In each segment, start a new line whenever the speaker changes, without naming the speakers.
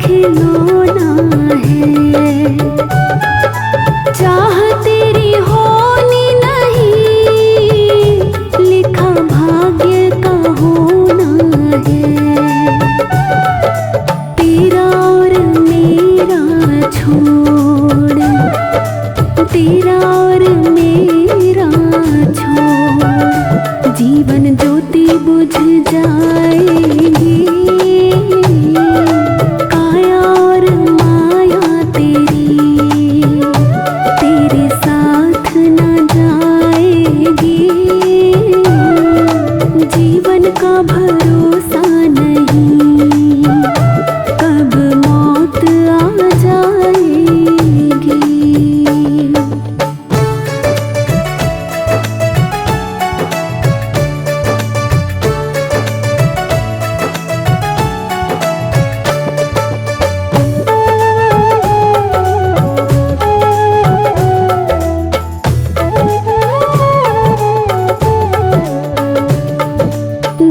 खिलौना है। चाह तेरी होनी नहीं, लिखा भाग्य का होना है। तेरा और मेरा छोड़, तेरा और मेरा छोड़, जीवन ज्योति बुझ जाएगी। काया और माया तेरी, तेरे साथ न जाएगी। जीवन का भरोसा नहीं, कब मौत आ जाएगी।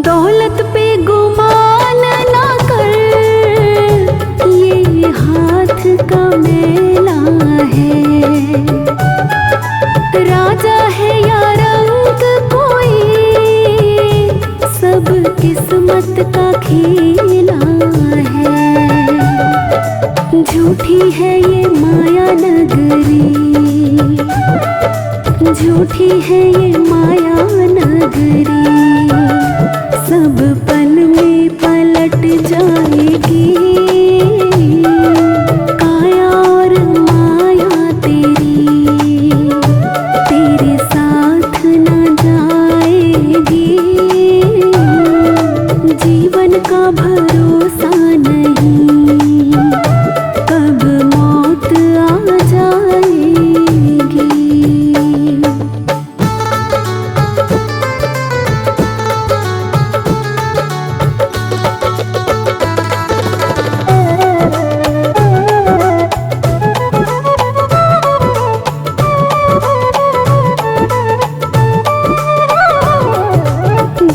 दौलत पे गुमान ना कर, ये हाथ का मेला है। राजा है या रंग कोई, सब किस्मत का खेला है। झूठी है ये माया नगरी, झूठी है ये माया नगरी, सब पल में पलट जाएगी। काया और माया तेरी, तेरे साथ न जाएगी। जीवन का भरोसा नहीं, कब मौत आ जाएगी।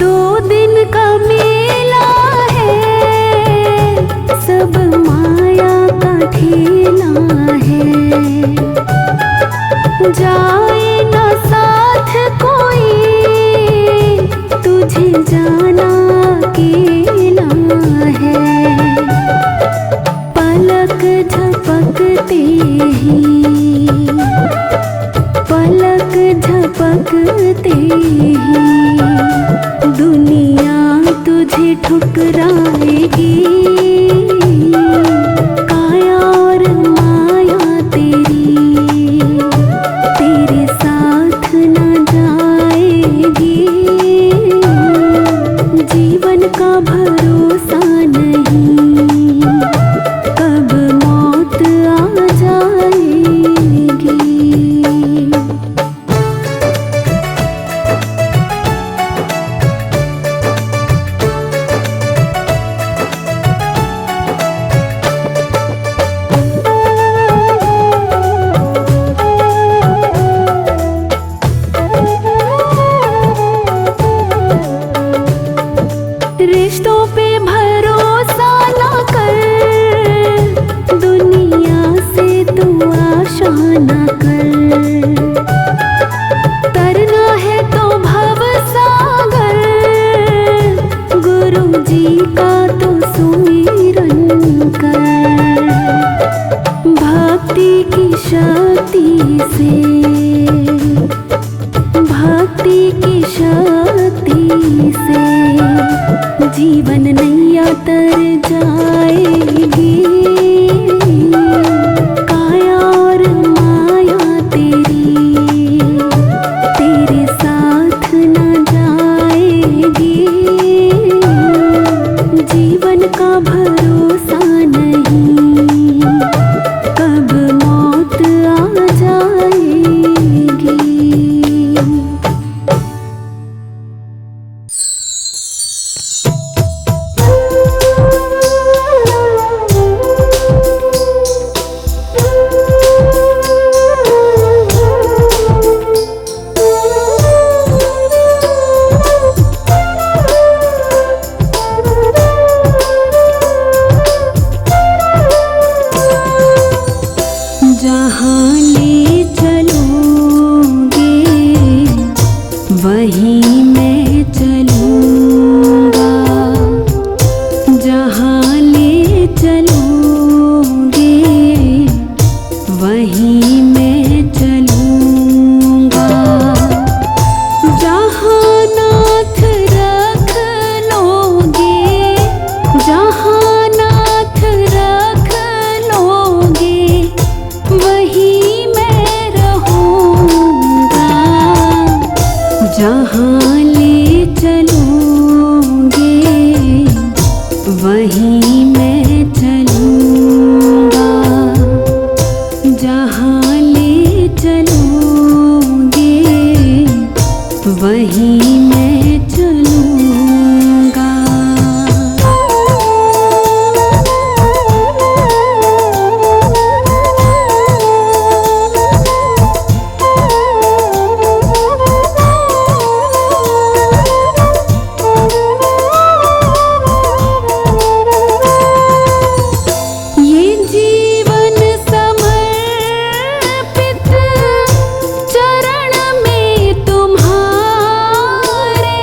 दो दिन का मेला है, सब माया का ठेला है। जाए ना साथ कोई, तुझे जाना अकेला है। पलक झपकते ही, पलक झपकते ही, दुनिया तुझे ठुकराएगी। काया और माया तेरी, तेरे साथ न जाएगी। जीवन का भरोसा नहीं, कब मौत आ जाएगी। रिश्तों पे भरोसा ना कर, दुनिया से तू आशा ना कर। तरना है तो भव सागर, गुरु जी का तो सुमिरन कर। भक्ति की शक्ति से, भक्ति की शक्ति से, जीवन नैया तर जाएगी। काया और माया तेरी, तेरे साथ न जाएगी। जीवन का भरोसा नहीं, कब मौत आ जाएगी। जहाँ ले चलोगे वहीं मैं चलूँगा, जहाँ ले चलोगे वहीं मैं चलूँगा, जहाँ नाथ रख लोगे, जहाँ नाथ रख लोगे वहीं मैं रहूँगा, जहाँ ले चलोगे वहीं मैं चलूँगा, जहाँ ले चलोगे वहीं मैं चलूँगा। ये जीवन समर्पित चरण में तुम्हारे,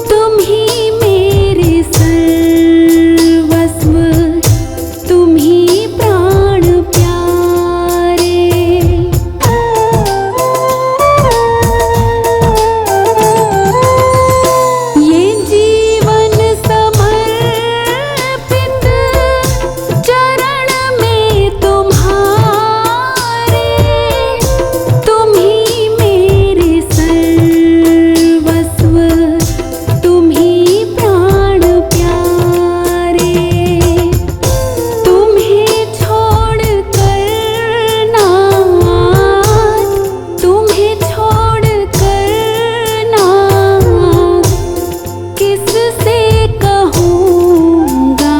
तुम ही मेरे सर्वस्व, तुम ही प्राण प्यारे। ये जीवन समर्पित चरण में तुम्हारे, तुम ही मेरे सर्वस्व, तुम ही प्राण प्यारे। तुम्हें छोड़ कर नाथ, तुम्हें छोड़ कर नाथ किससे कहूँगा,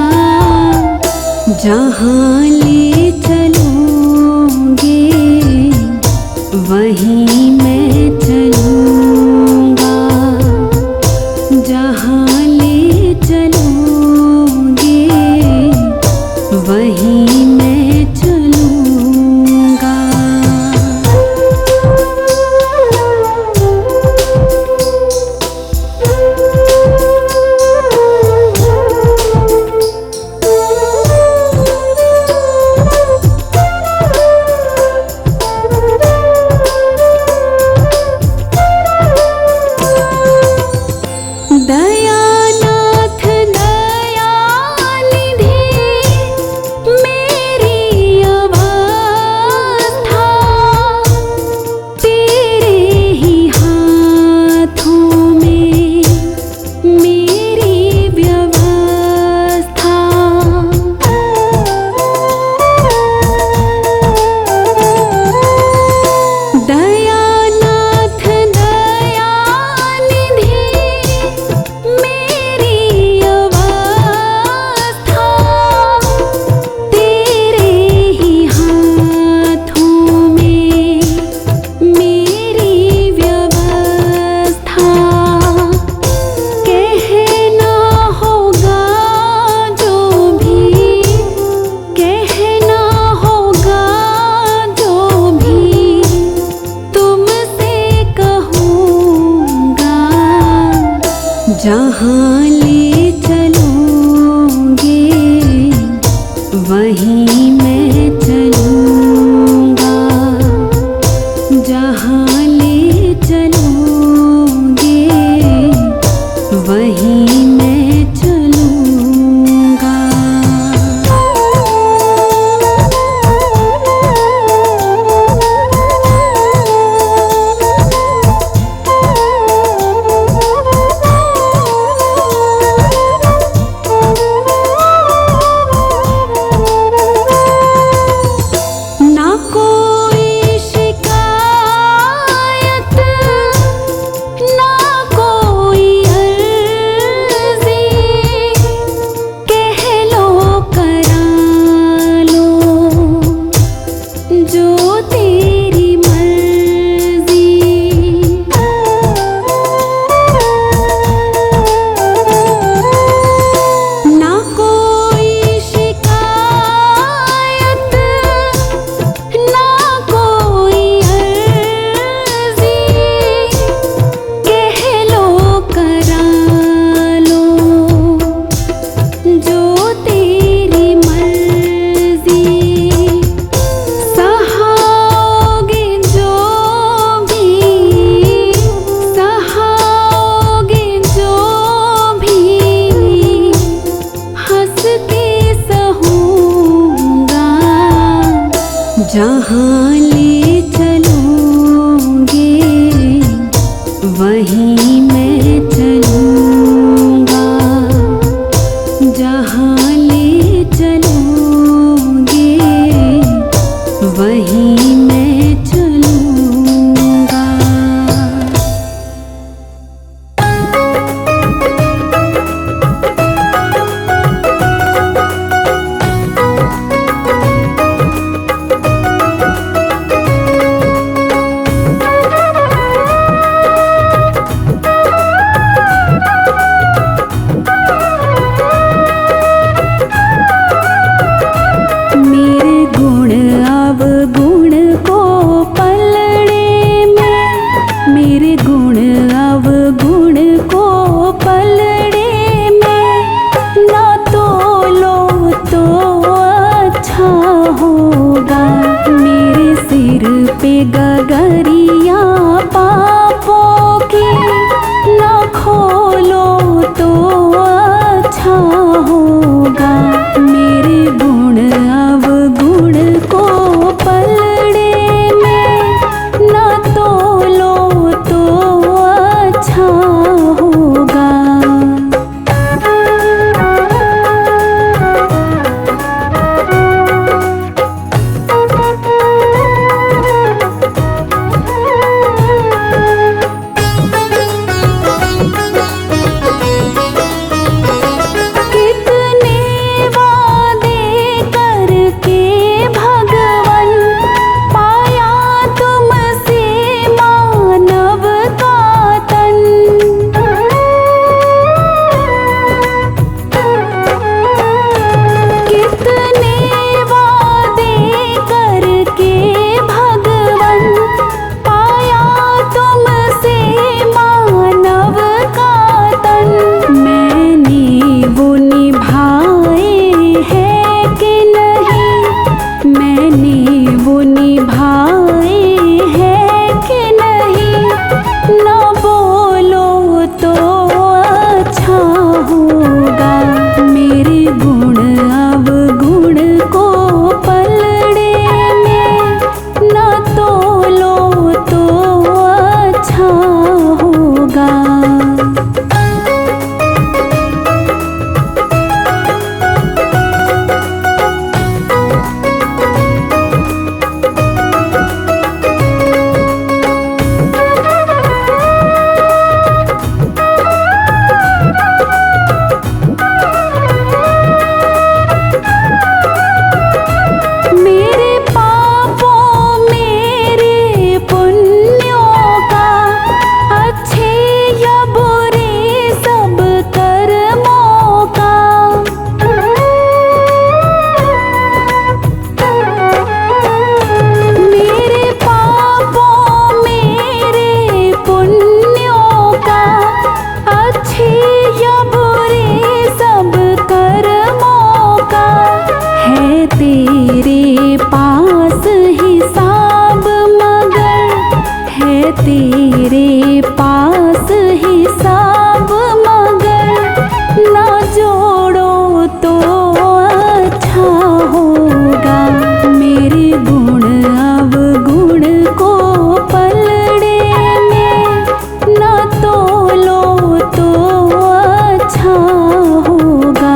जहाँ ले चलोगे वहीं मैं चलूँगा, जहाँ ले चलोगे वहीं मैं चलूँगा। दयानाथ दयानिधि मेरी अवस्था तेरे ही हाथों में मेरी व्यवस्था। दयानाथ दयानिधि मेरी अवस्था तेरे ही हाथों में मेरी व्यवस्था। कहना होगा जो भी, कहना होगा जो भी तुमसे कहूँगा, जहाँ ले चलोगे वहीं मैं चलूँगा, जहाँ ले चलोगे वहीं मैं चलूँगा। जहाँ ले चलोगे वहीं मैं चलूँगा, जहाँ ले चलोगे वहीं मैं चलूँगा। पे गगरिया पापों की ना खोलो तो अच्छा होगा। मेरे गुण अवगुण को पलड़े में ना तोलो तो अच्छा होगा। तेरे पास हिसाब मगर ना जोड़ो तो अच्छा होगा। मेरे गुण अवगुण को पलड़े में ना तोलो तो अच्छा होगा।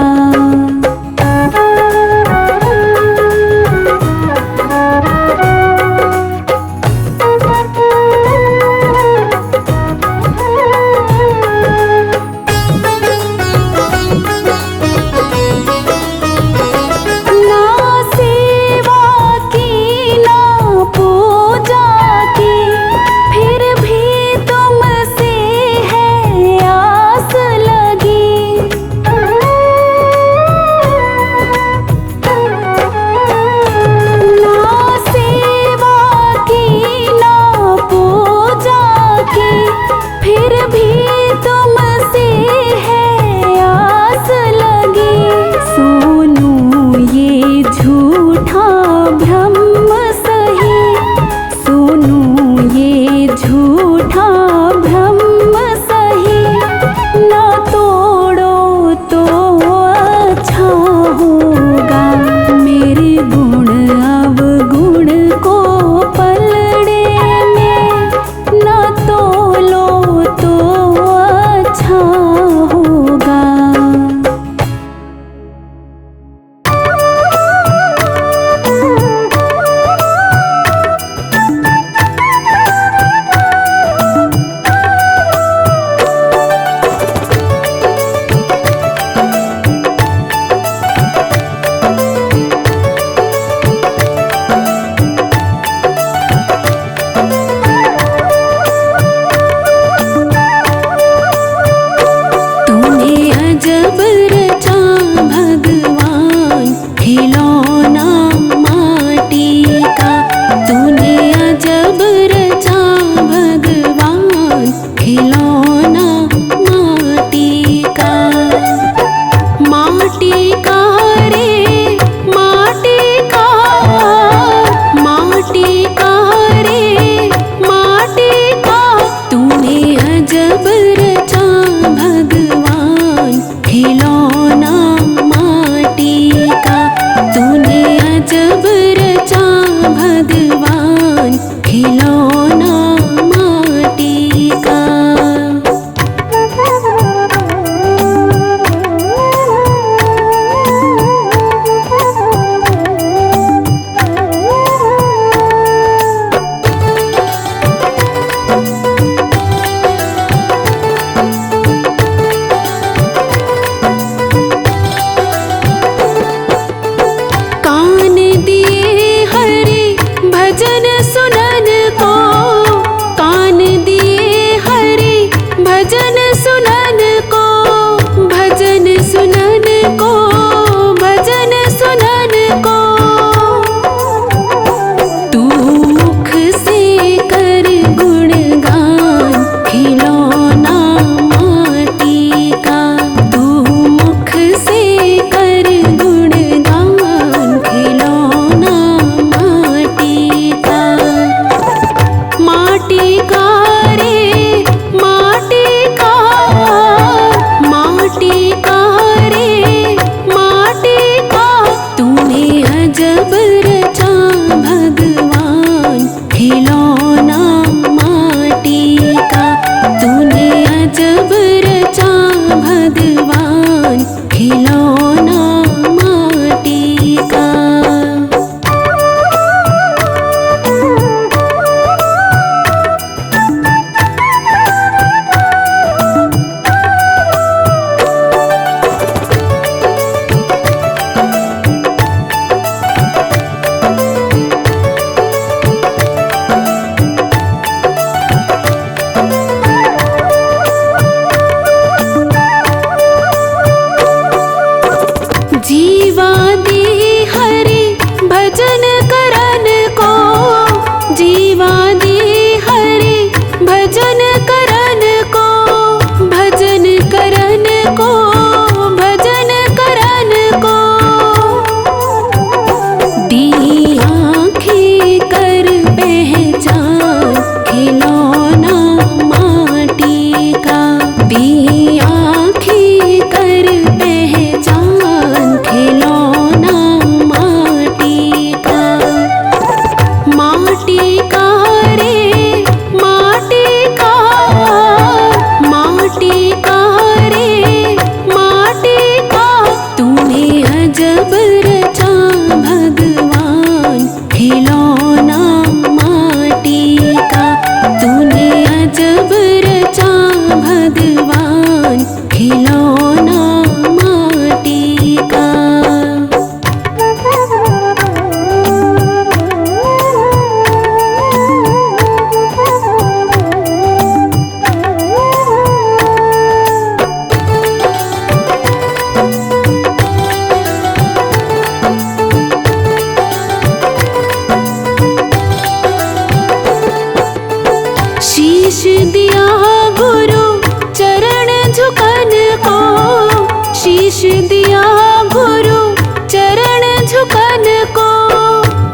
झुकन को,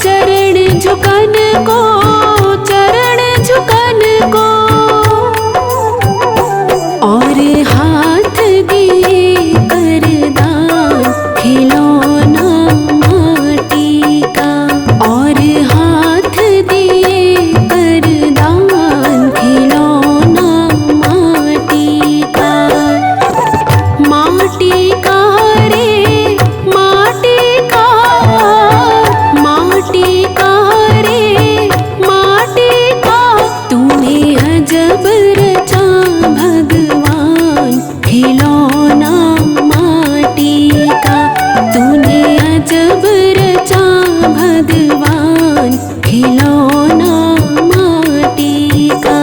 चरण झुकन को, चरण झुकन को। और हाथ दिए करदान खिलौना माटी का, और हाथ दिए करदान खिलौना माटी का। माटी का रे माटी का, माटी का रे माटी का। तूने अजब रचा भगवान खिलौना माटी का, तूने अजब रचा भगवान खिलौना माटी का।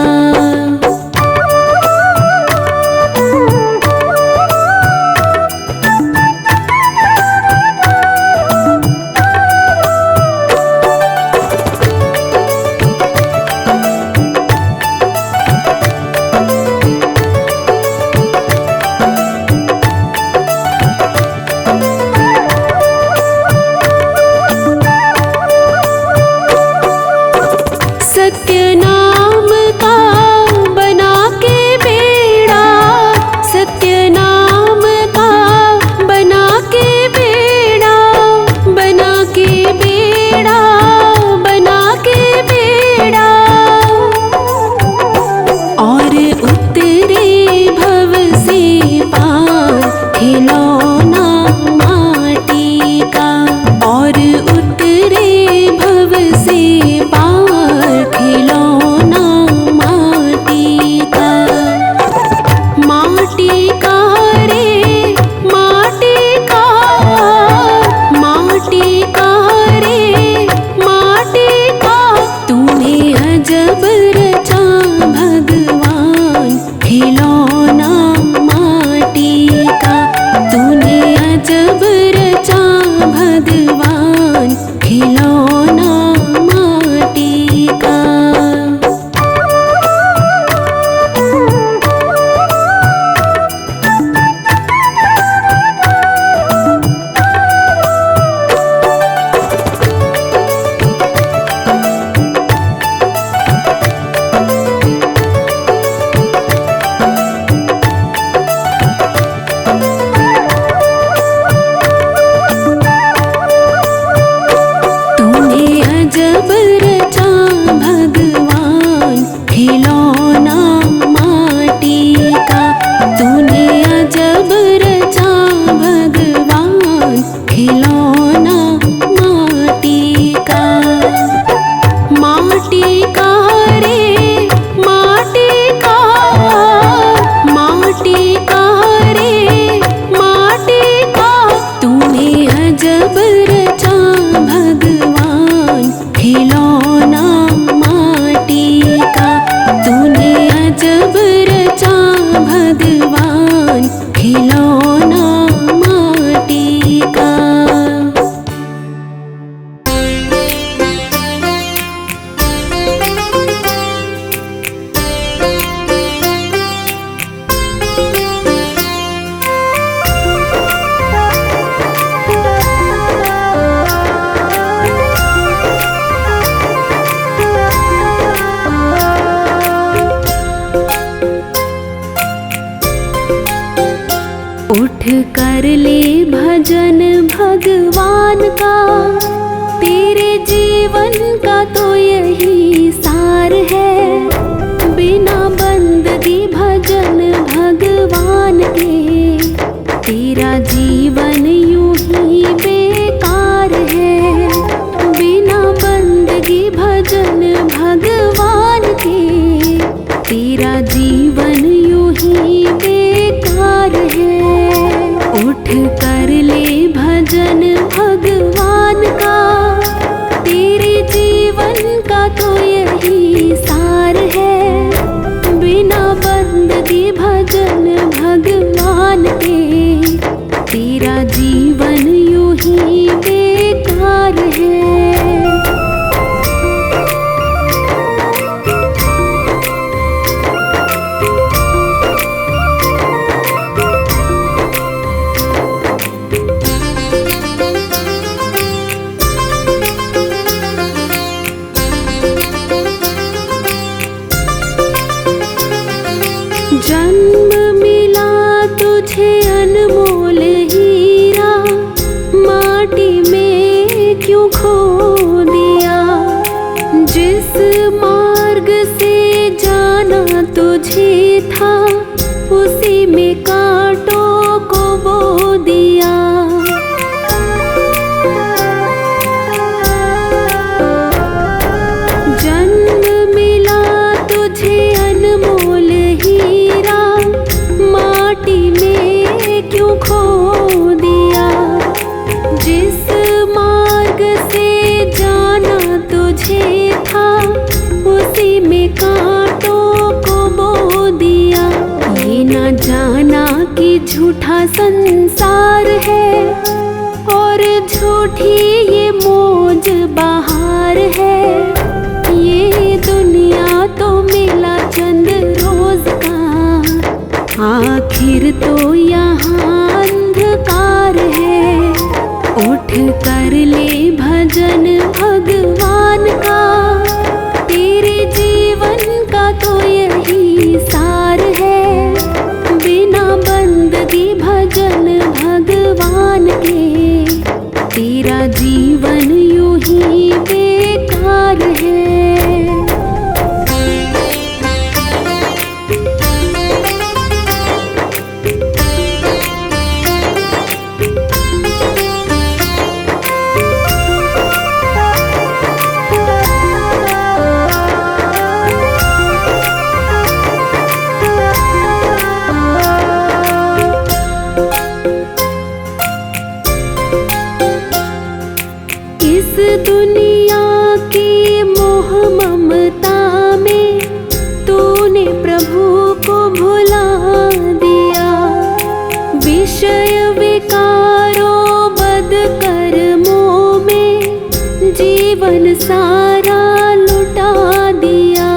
सत्य नाम का बना के बेड़ा, सत्य नाम का बना के बेड़ा, बना के बेड़ा, बना के बेड़ा। और उतरे भव से पार खिलौना माटी का, और उतरे भव से पार खिलौना माटी का। माटी का रे माटी का, माटी का रे माटी का। तूने अजब रचा भगवान खिलौना माटी का, तूने अजब रचा भगवान खिलौना माटी का। जन्म मिला तुझे अनमोल हीरा, माटी में क्यों खो दिया। जिस मार्ग से जाना तुझे था, उसी में कांटों को बो दिया। जन्म मिला तुझे अनमोल हीरा, माटी में क्यों खो दिया। जिस मार्ग से जाना तुझे था, उसी में कांटों को बो दिया। ये ना जाना कि झूठा संसार है, और झूठी ये मौज बहार है। ये दुनिया तो मिला चंद रोज का, आखिर तो यहाँ अंधकार है। उठ कर ले भजन भगवान का, तेरे जीवन का तो यही सार है। बिना बंदगी भजन भगवान के, तेरा जीवन यूं ही बेकार है। इस दुनिया की मोह ममता में तूने प्रभु को भुला दिया। विषय विकारों बद कर्मों में जीवन सारा लुटा दिया।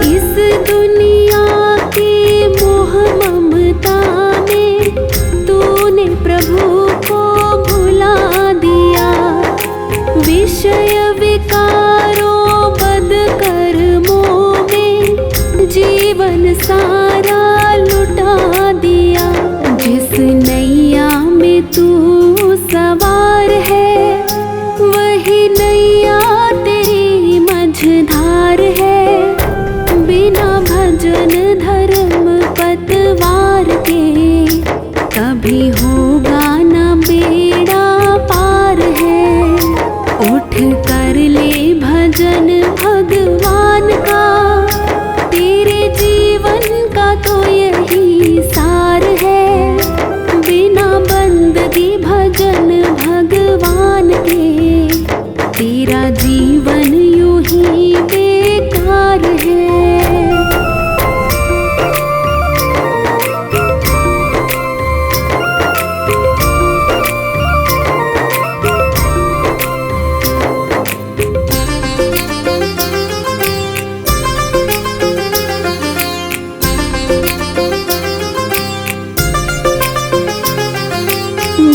इस दुनिया की मोह ममता तूने प्रभु को भुला दिया। विषय विकारों बद कर्मों में जीवन सारा लुटा दिया। जिस नैया में तू सवार है, वही नैया तेरी मझधार है। बिना भजन धर्म पतवार के, कभी होगा न बेड़ा पार है। उठ कर ले भजन भगवान का, तेरे जीवन का तो यही सार है। बिना बंदगी भजन भगवान के, तेरा जीवन यूं ही बेकार है।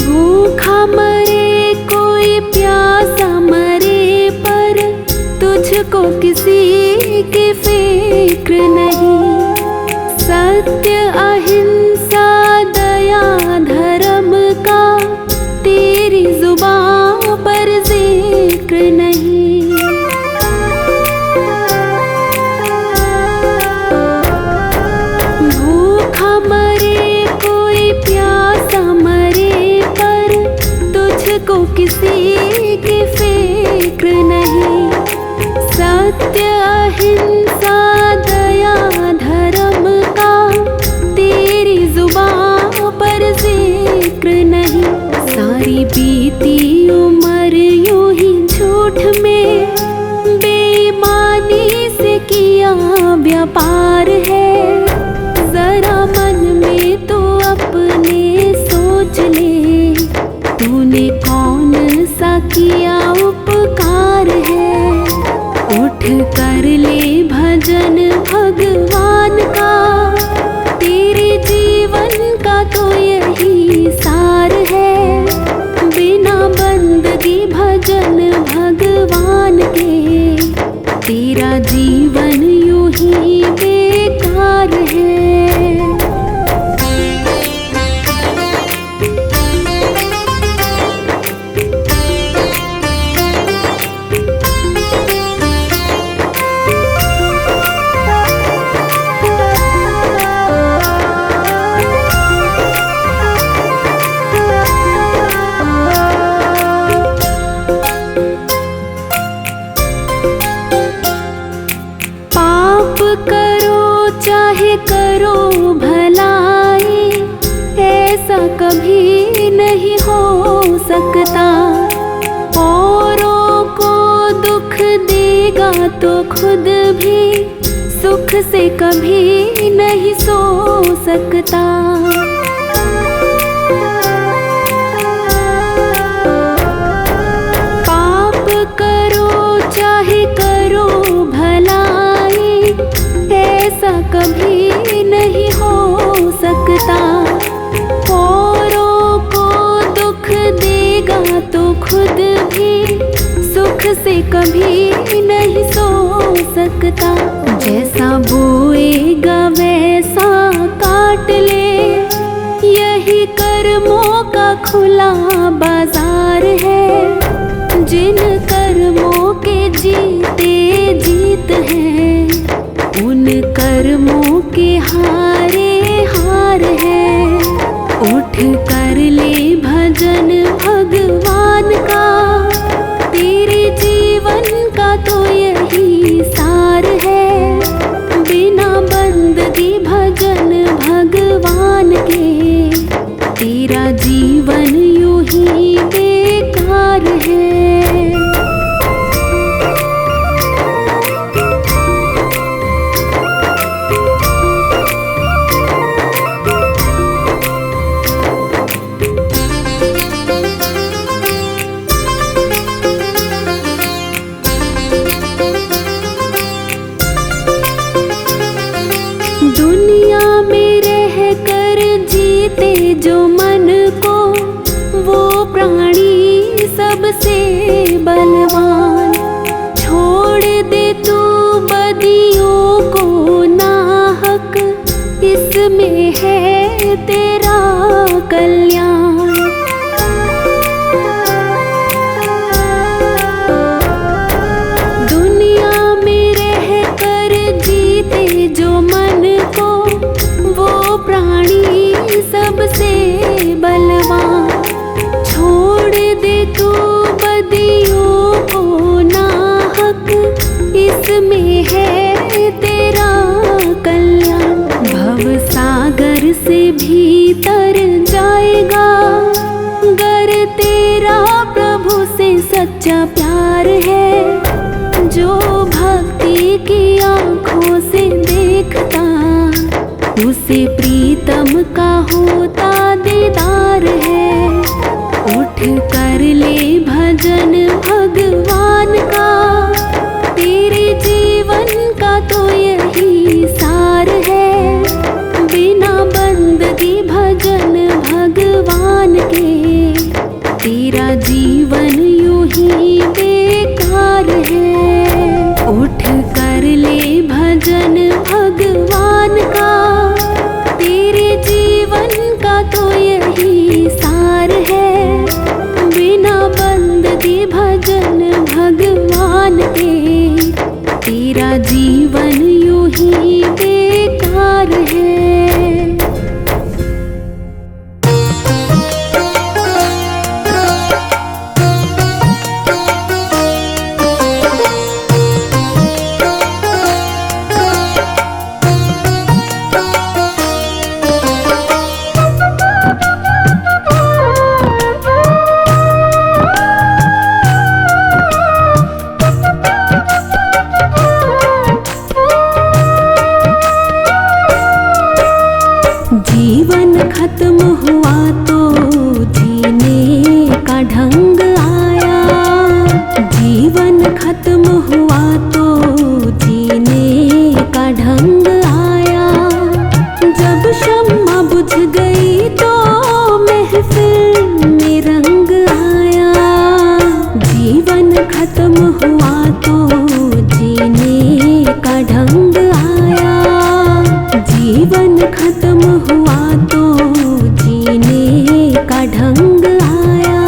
भूखा मरे कोई प्यासा मरे, पर तुझको किसी की फिक्र नहीं। सत्य अहिंसा दया धर्म का, तेरी जुबान पर जिक्र नहीं। भूखा मरे कोई प्यासा मरे, पर तुझको किसी की फिक्र नहीं। सत्य अहिंसा दया धर्म का, तेरी जुबान पर जिक्र नहीं। सारी बीती उम्र यूं ही झूठ में, बेईमानी से किया व्यापार है। जरा मन में तो अपने सोच ले, तूने कौन सा किया उपकार है। उठ कर ले भजन भगवान का, तेरे जीवन का तो यही सार है। बिना बंदगी भजन भगवान के, कभी नहीं हो सकता। औरों को दुख देगा तो खुद भी सुख से कभी नहीं सो सकता। पाप करो चाहे करो भलाई, ऐसा कभी नहीं हो सकता। औरों को दुख देगा तो खुद भी सुख से कभी नहीं सो सकता। जैसा बोएगा वैसा काट ले, यही कर्मों का खुला बाजार है। जिन कर्मों के जीते जीत हैं, उन कर्मों के हारे हार है। उठ कर ले भजन भगवान का, तेरे जीवन का तो यही सार है। बिना बंदगी भजन भगवान के, तेरा जीवन यूं ही बेकार है। दुनिया में रह कर जीते जो मन को, वो प्राणी सबसे बलवान। छोड़ दे तू बदियों को नाहक, इसमें है तेरा कल्याण। दुनिया में रह कर जीते जो मन को, वो प्राणी सबसे बलवान। छोड़ दे तू बदियों को नाहक, इसमें है तेरा कल्याण। भव सागर से भीतर जाएगा, गर तेरा प्रभु से सच्चा प्यार है। जो भक्ति की आँखों से देखता, उसे प्रीतम का होता दीदार है। उठ कर ले भजन भगवान का, तेरे जीवन का तो यही सार है। बिना बंदगी भजन भगवान के, तेरा जीवन यूं ही बेकार है। उठ कर ले भजन भगवान का, तेरे जीवन का तो यही सार है। बिना बंदगी भजन भगवान के, तेरा जीवन यूं ही बेकार है। जीवन खत्म हुआ तो जीने का ढंग आया। जीवन खत्म हुआ तो जीने का ढंग आया। जब शम्मा बुझ गई तो महफिल में रंग आया। जीवन खत्म हुआ तो जीने का ढंग आया। जीवन खत्म हुआ तो जीने का ढंग आया।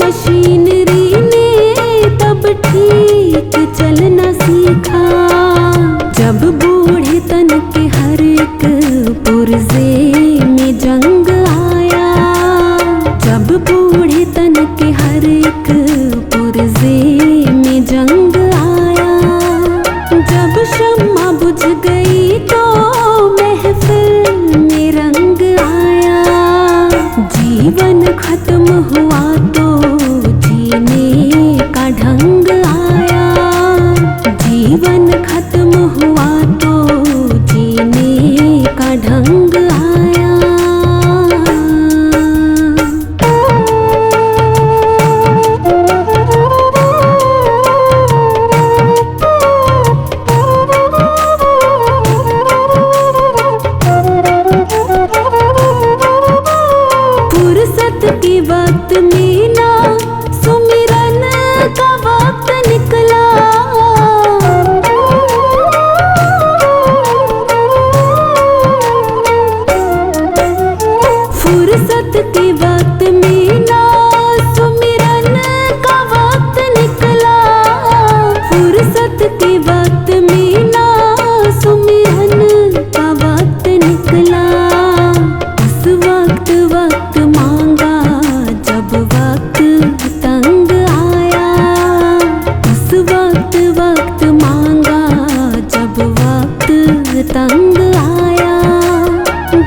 मशीनरी ने तब ठीक चलना सीखा। जब बूढ़े तन के हर एक पुर्जे में जंग आया, जब बूढ़े तन के हर एक पुर्जे में जंग आया, जब शम्मा बुझ गई तो महफिल में रंग आया। जीवन खत्म हुआ तो जीने का ढंग आया, जीवन खत्म हुआ तो जीने का ढंग आया। फुर्सत के वक्त में ना सुमिरन का वक्त निकला, फुर्सत के वक्त में ना सुमिरन का वक्त निकला, फुर्सत के वक्त में ना सुमिरन का वक्त निकला। उस वक्त वक्त मांगा जब वक्त तंग आया, उस वक्त वक्त मांगा जब वक्त तंग आया।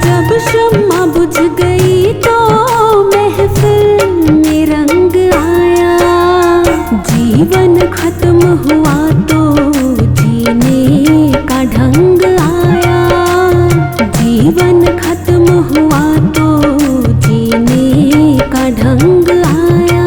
जब शम्मा बुझ गई तो महफिल में रंग आया। जीवन खत्म हुआ तो जीने का ढंग आया, जीवन खत्म हुआ तो जीने का ढंग आया।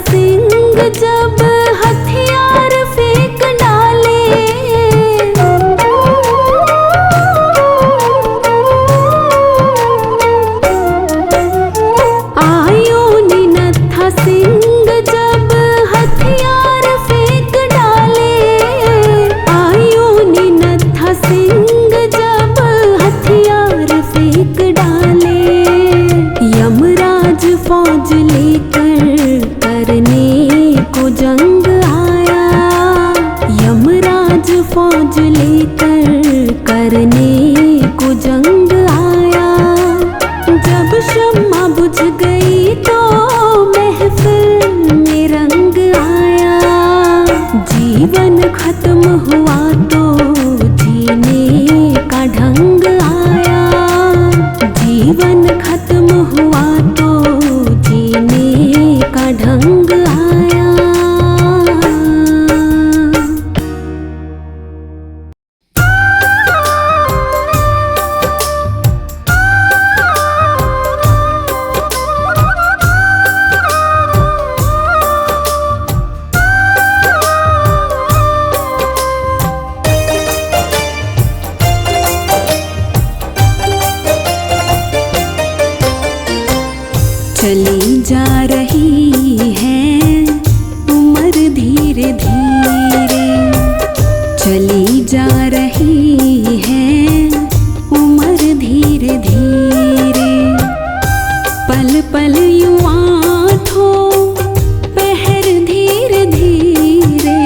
सिंह जब हथियार फेंक डाले, आयो ने नत्था सिंह जब हथियार फेंक डाले, आयो ने नत्था सिंह जब हथियार फेंक डाले। यमराज फौज लेकर करने को जंग आया, यमराज फौज लेकर करने को जंग आया। जब शम्मा बुझ गई तो महफिल में रंग आया। जीवन खत्म हुआ तो जीने का ढंग आया, जीवन खत्म हुआ तो जीने का ढंग आया। चली जा रही है उम्र धीरे धीरे, चली जा रही है उम्र धीरे धीरे। पल पल यूं आँखों पहर धीरे धीरे,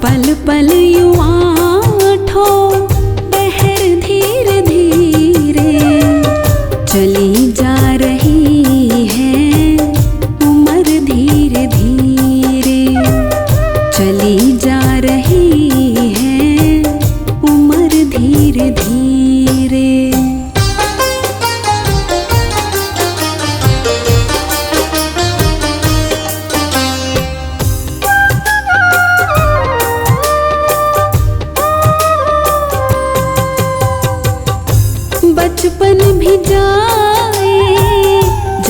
पल पल यूं आँखों पहर धीरे धीरे। चली जा रही धीरे धीरे, चली जा रही है उम्र धीरे धीरे।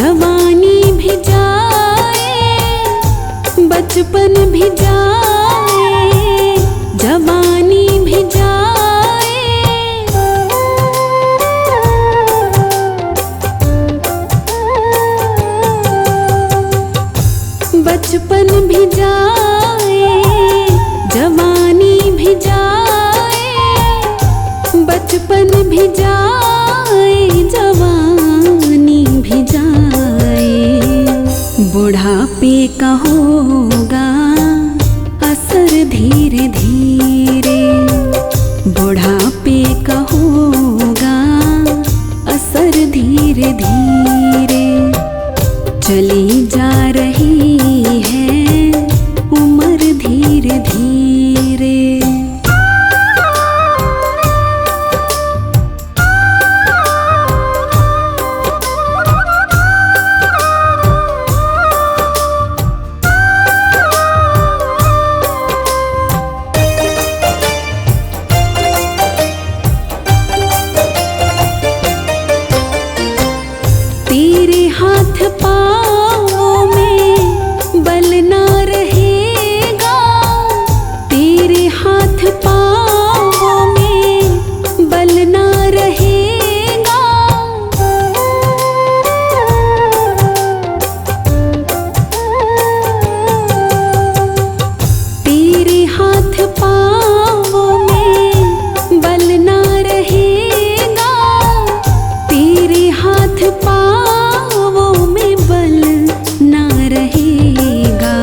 जवानी भी जाए, बचपन भी जाए, जवानी भी जाए, बचपन भी जाए, जवानी भी जाए, बचपन भी जाए, जवानी भी जाए। बुढ़ापे का होगा असर धीरे धीरे, बुढ़ापे का होगा असर धीरे धीरे। चली जा रही है उम्र धीरे धीरे। तेरे हाथ पाँव में बल ना रहेगा, तेरे हाथ पाँव में बल ना रहेगा, तेरे हाथ पाँव में बल ना रहेगा, तेरे हाथ पाँव में बल ना रहेगा।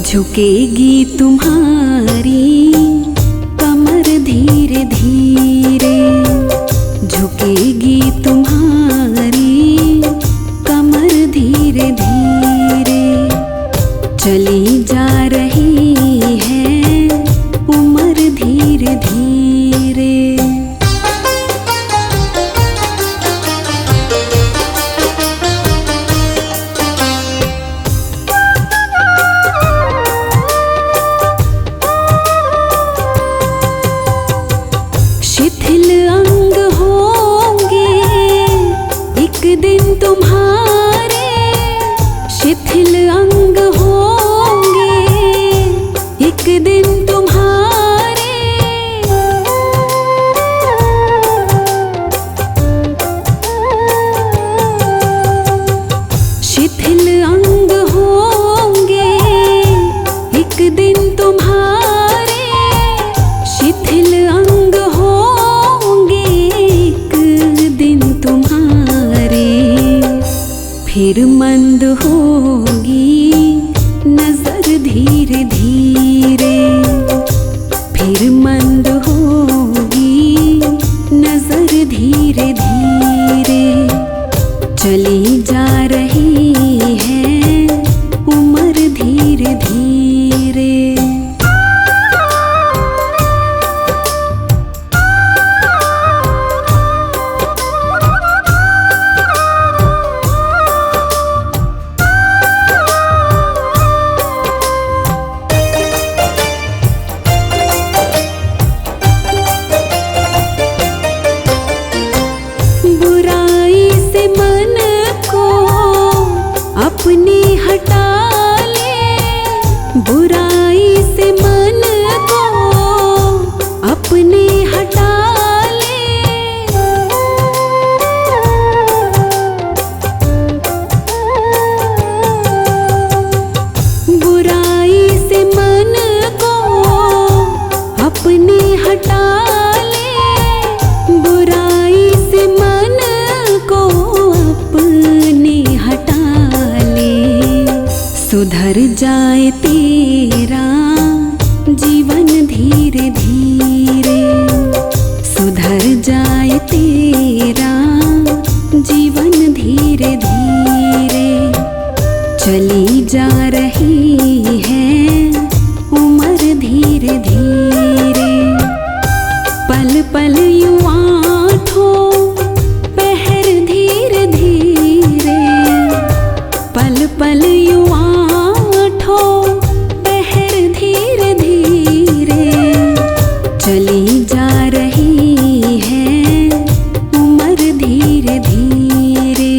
झुकेगी तुम्हारी कमर धीरे धीरे, झुकेगी तुम्हारी कमर धीरे धीरे। चली जा रही है उम्र धीरे धीरे। शिथिल अंग होंगे एक दिन तुम्हारे, शिथिल अंग होंगे एक दिन तुम्हारे, शिथिल अंग होंगे एक दिन तुम्हारे, शिथिल अंग होंगे एक दिन तुम्हारे। फिर मंद होगी नजर धीरे धीरे, फिर मंद होगी नजर धीरे धीरे। चली जा रही है उम्र धीरे धीरे। बुराई से मन को अपने हटा ले, बुराई से मन को अपने हटा ले, बुराई से मन को अपने हटा ले, बुराई से मन को अपने हटा ले। सुधर जाए तेरा जीवन धीरे धीरे, सुधर जाए तेरा जीवन धीरे धीरे। चली जा रही है उम्र धीरे धीरे। पल पल युवा ठो पहर धीरे धीरे, पल पल युवा ठो पहर धीरे धीरे। चली जा रही है उम्र धीरे धीरे,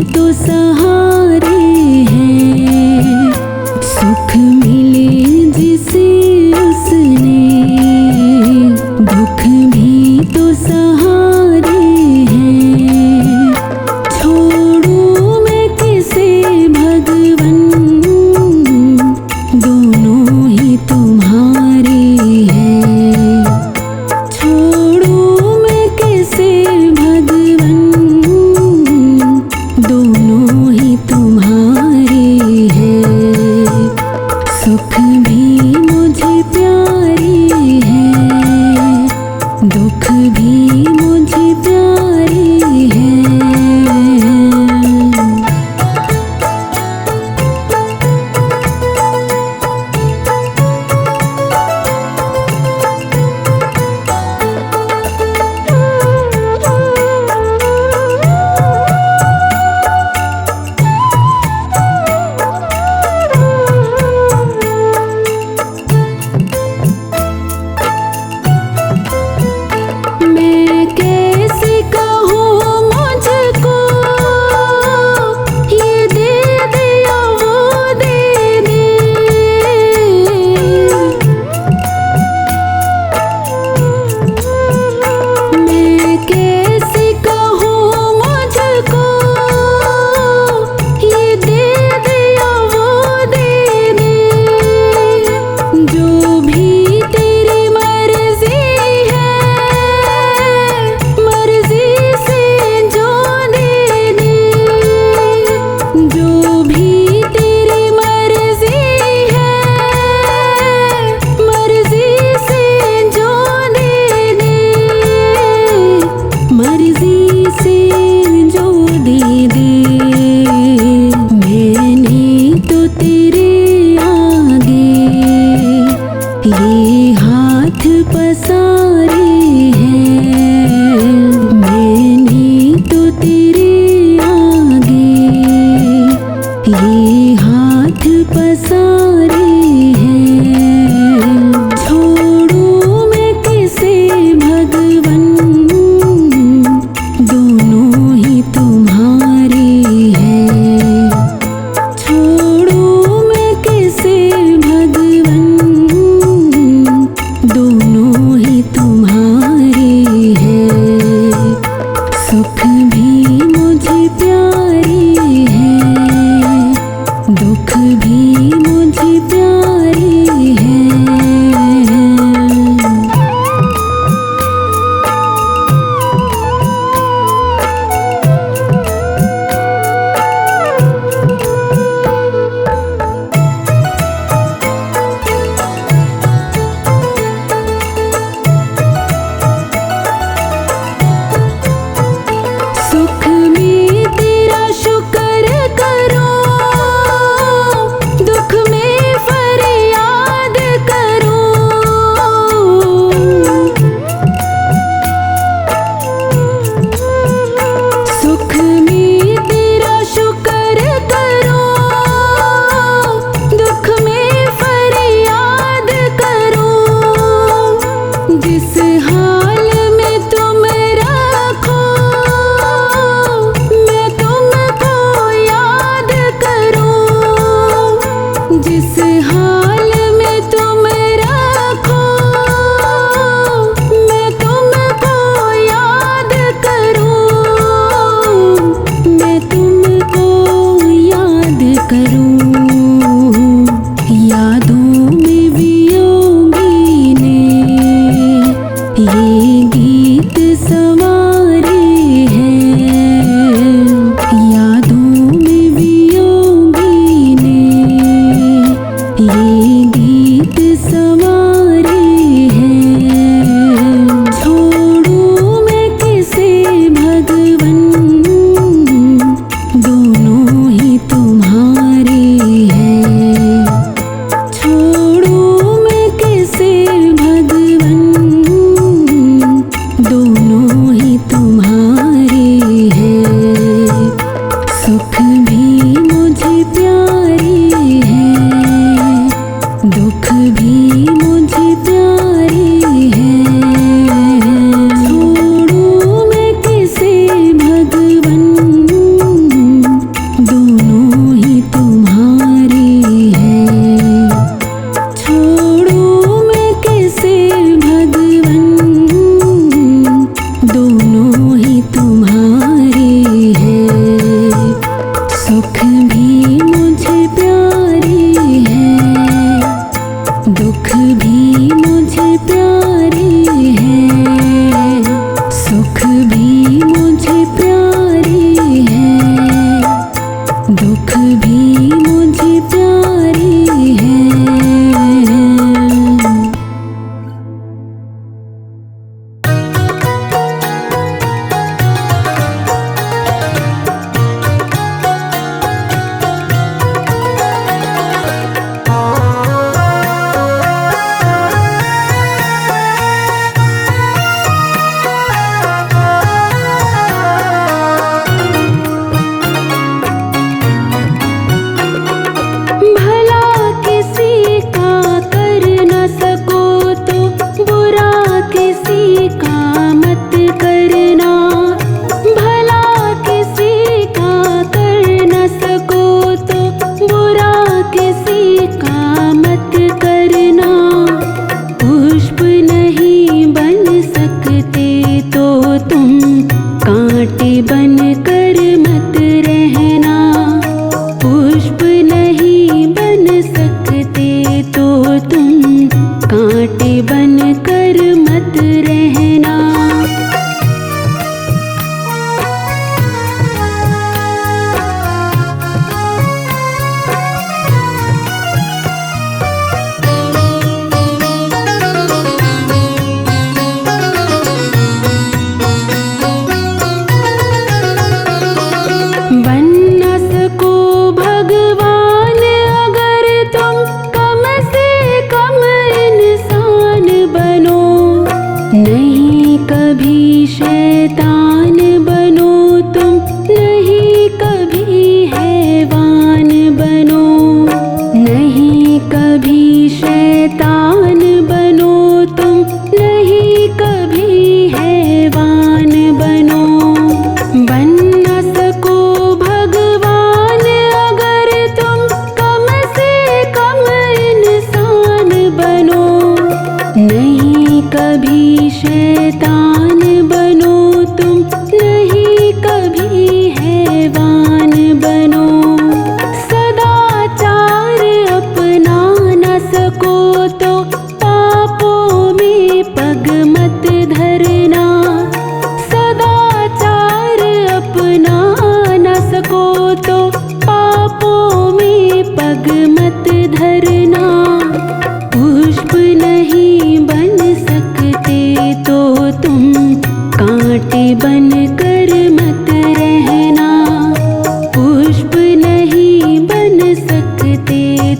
तो सहारे हैं। सुख मिले जिसे उसने, दुख भी तो सहारे हैं। छोड़ूं मैं किसे भगवन, दोनों ही तुम्हारे हैं। छोड़ूं मैं किसे भगवन, दोनों ही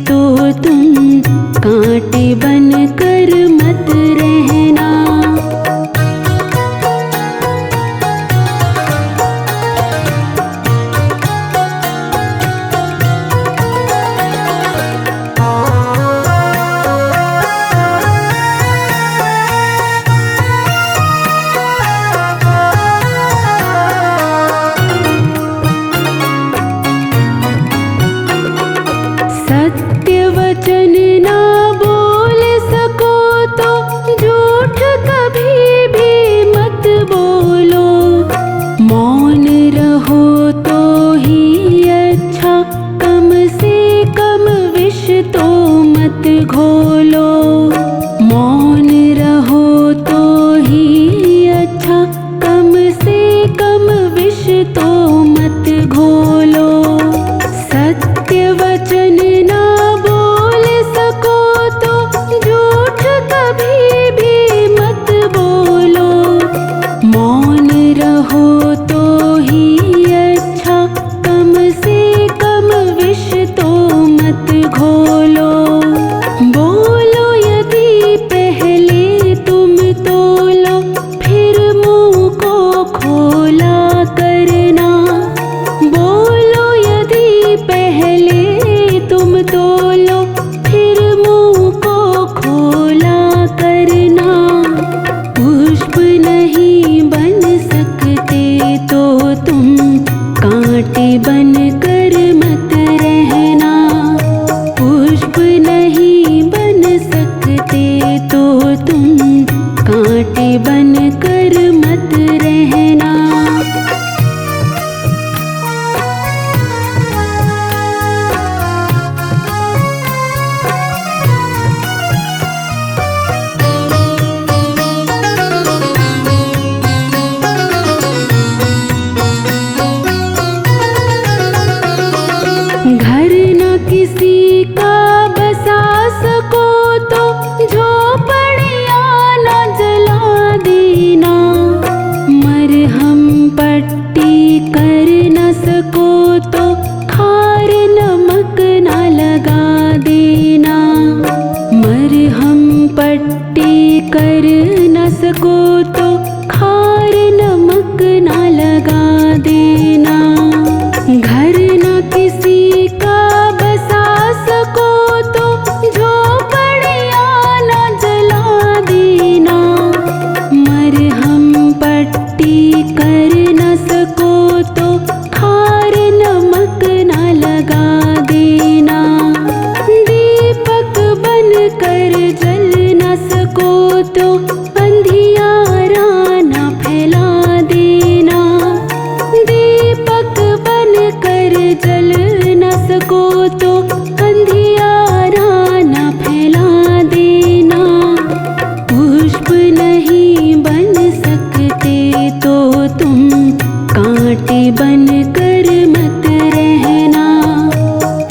तो तुम कांटे बन कर मत रहना। सत्य वचन ना बोल सको तो झूठ कभी भी मत बोलो। मौन रहो तो ही अच्छा, कम से कम विष तो मत घोलो। मौन रहो तो ही अच्छा, कम से कम विष तो मत घोलो। सत्य वचन ना बोल सको तो झूठ कभी भी मत बोलो। मौन रहो तो ही अच्छा, कम से कम विष तो मत घोलो। बोलो यदि पहले तुम तोलो, फिर मुंह को खोला करना। बोलो यदि पहले तुम तोलो, फिर मुंह को खोला करना। पुष्प नहीं बन सकते तो तुम कांटे बन कर मत रहना। पुष्प नहीं बन सकते तो तुम कांटे बन कर मत रहना। घर न किसी का बसा सको तो झोपड़ियाँ न जला देना। मरहम पट्टी कर न सको तो खार नमक न लगा देना। मरहम पट्टी कर न सको तो खार नमक न लगा देना। घर न किसी का बसा सको तो झोपड़ियाँ न जला देना। मरहम पट्टी कर न सको तो खार नमक न लगा देना। दीपक बन कर जल न सको तो अंधियारा न फैला देना। दीपक बन कर जल न सको तो अंधियारा न फैला देना। पुष्प नहीं बन सकते तो तुम कांटे बन कर मत रहना।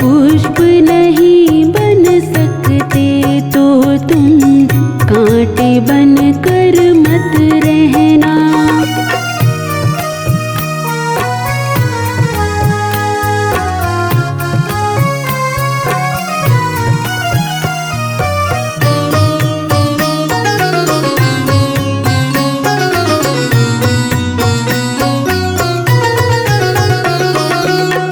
पुष्प नहीं बन सकते तो तुम कांटे बन कर मत रहना।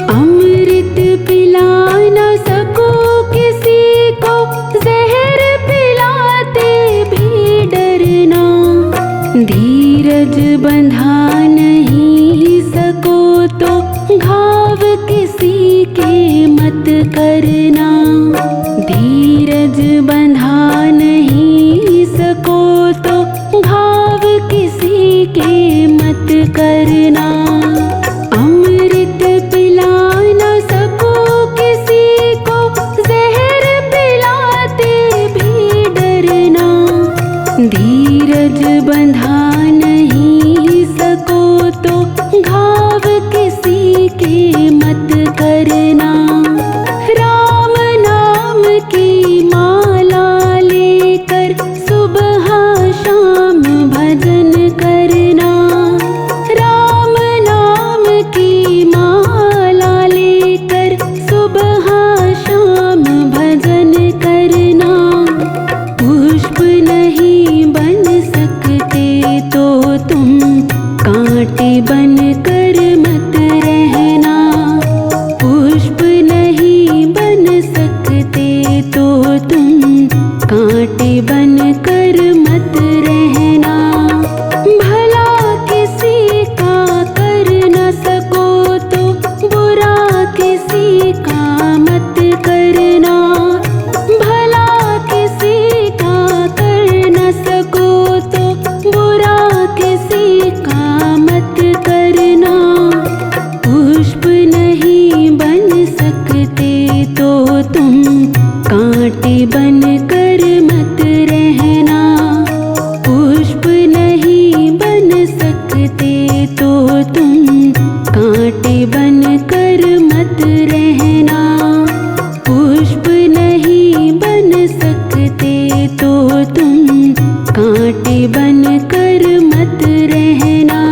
अमृत पिला न सको किसी को, जहर पिलाते भी डरना। धीरज बंधा नहीं सको तो घाव किसी के मत करना। धीरज बंधा नहीं सको तो घाव किसी के मत करना। अमृत पिला न सको किसी को, जहर पिलाते भी डरना। धीरज बंधा नहीं सको तो घाव किसी के मत करना। राम किसी का मत करना, भला किसी का कर न सको तो बुरा किसी का मत करना। पुष्प नहीं बन सकते तो तुम कांटे बन कर मत रहना। पुष्प नहीं बन सकते तो तुम कांटे बन कर मत रहना। पुष्प नहीं बन सकते तो तुम कांटे बन कर मत रहना।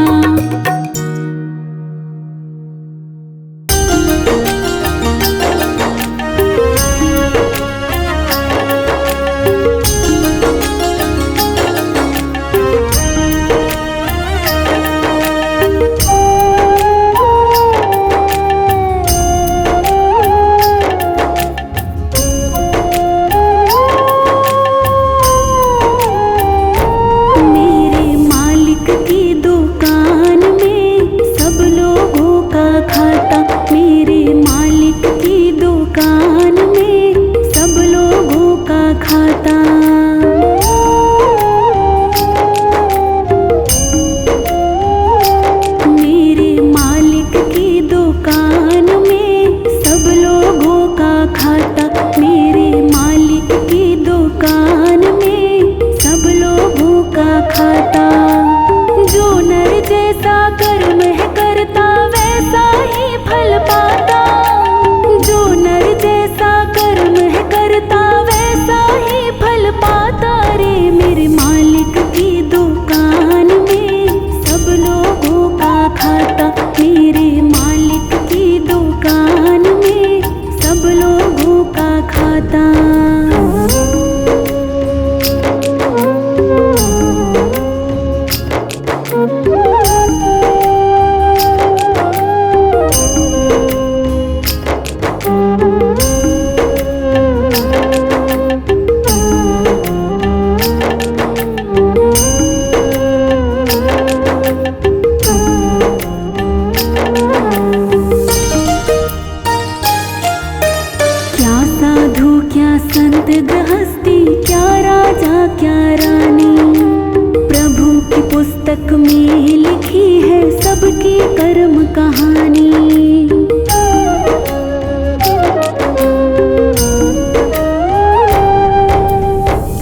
पुस्तक में लिखी है सबकी कर्म कहानी।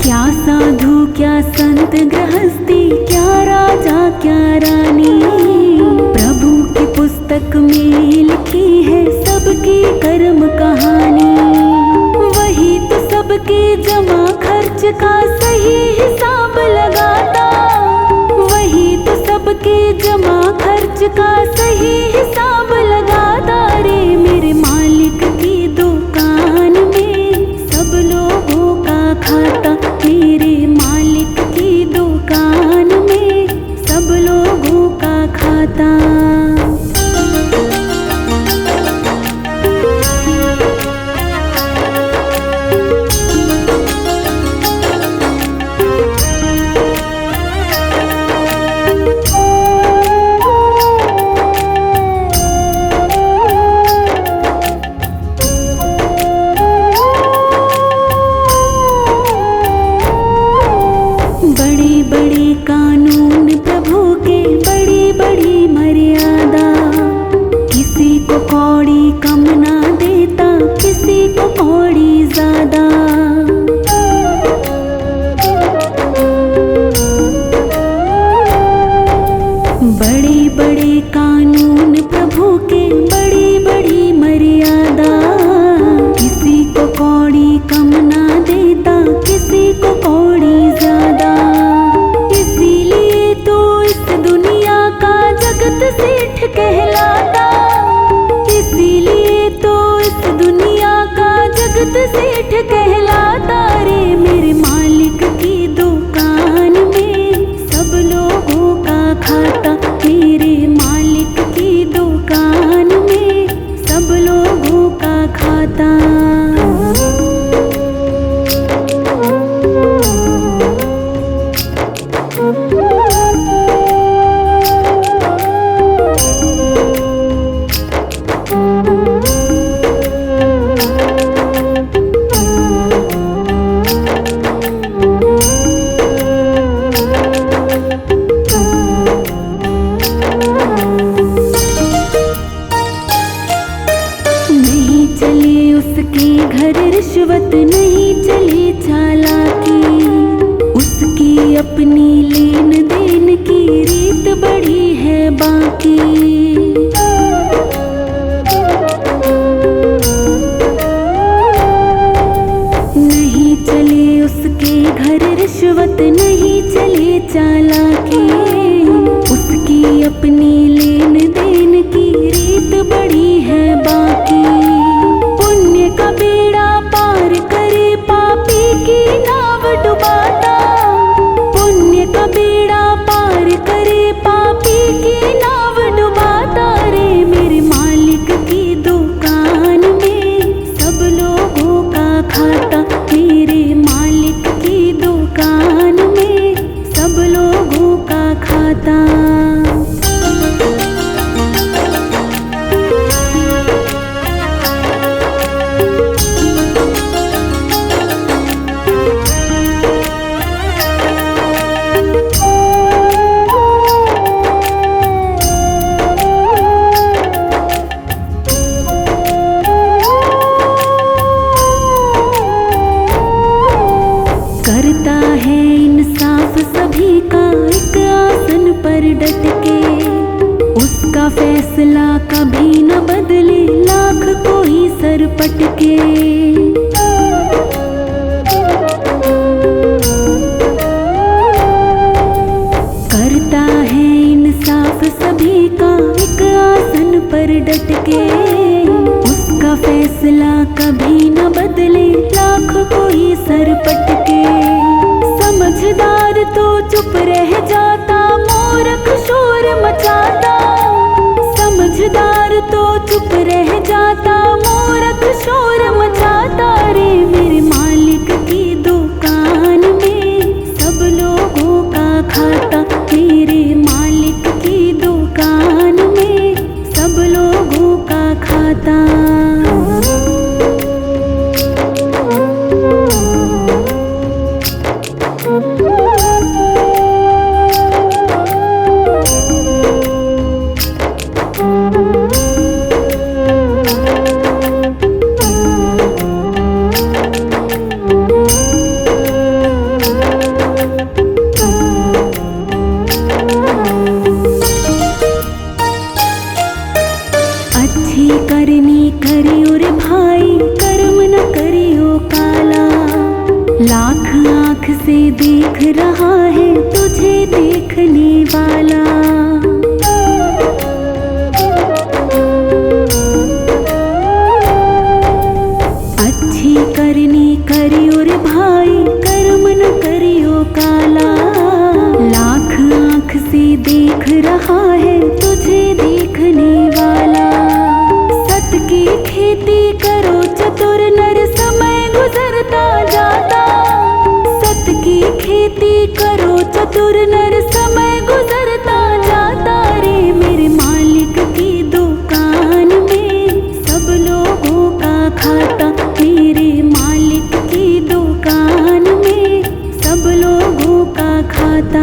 क्या साधु क्या संत गृहस्थी, क्या राजा क्या रानी, प्रभु की पुस्तक में लिखी है सबकी कर्म कहानी। वही तो सबके जमा खर्च का सही हिसाब लगाता, वही तो सबके जमा खर्च का सही हिसाब लगाता। रे मेरे मालिक की दुकान में सब लोगों का खाता, मेरे मालिक की दुकान में सब लोगों का खाता। बड़े बड़े कानून प्रभु के, बड़ी बड़ी मर्यादा, किसी को कौड़ी कम ना देता, किसी को कौड़ी ज्यादा। बड़े बड़े कानून प्रभु के, बड़ी बड़ी मर्यादा, किसी को कौड़ी कम ना देता, किसी को कौड़ी ज्यादा। इसीलिए तो इस दुनिया का जगत सेठ कहलाता, इसीलिए तो इस दुनिया का जगत सेठ कहलाता। रे मेरे मालिक की दुकान में सब लोगों का खाता, मेरे मालिक की दुकान में सब लोगों का खाता। उसके घर रिश्वत नहीं चली चालाकी, उसकी अपनी लेन देन की रीत बड़ी है बाकी। नहीं चले उसके घर रिश्वत नहीं चले चालाकी, उसकी अपनी लेन देन की रीत बड़ी है बाकी। पुण्य का बेड़ा पार करे पापी की नाव डुबाता, पुण्य का बेड़ा पार करे पापी की नाव डुबाता रे। मेरे मालिक की दुकान में सब लोगों का खाता, मेरे मालिक की दुकान में सब लोगों का खाता। करता है इंसाफ सभी का एक आसन पर डट के, उसका फैसला कभी न बदले लाख कोई सर पटके। करता है इंसाफ सभी का एक आसन पर डट के, उसका फैसला कभी न बदले लाख कोई सर पटके। समझदार तो चुप रह जाता, मूर्ख शोर मचाता, समझदार तो चुप रह जाता, मूर्ख शोर मचाता रे। मेरे मालिक की दुकान में सब लोगों का खाता, मेरे मालिक की दुकान में सब लोगों का खाता। अच्छी करनी करियो रे भाई, कर्म न करियो काला। लाख आँख से देख रहा है तुझे देखने वाला। अच्छी करनी करियो रे भाई, कर्म न करियो काला। लाख आँख से देख रहा है तुझे देखने वाला। सत की खेती करो चतुर नर, समय गुजरता जाता। सत की खेती करो चतुर नर, समय गुजरता जाता रे। मेरे मालिक की दुकान में सब लोगों का खाता, मेरे मालिक की दुकान में सब लोगों का खाता।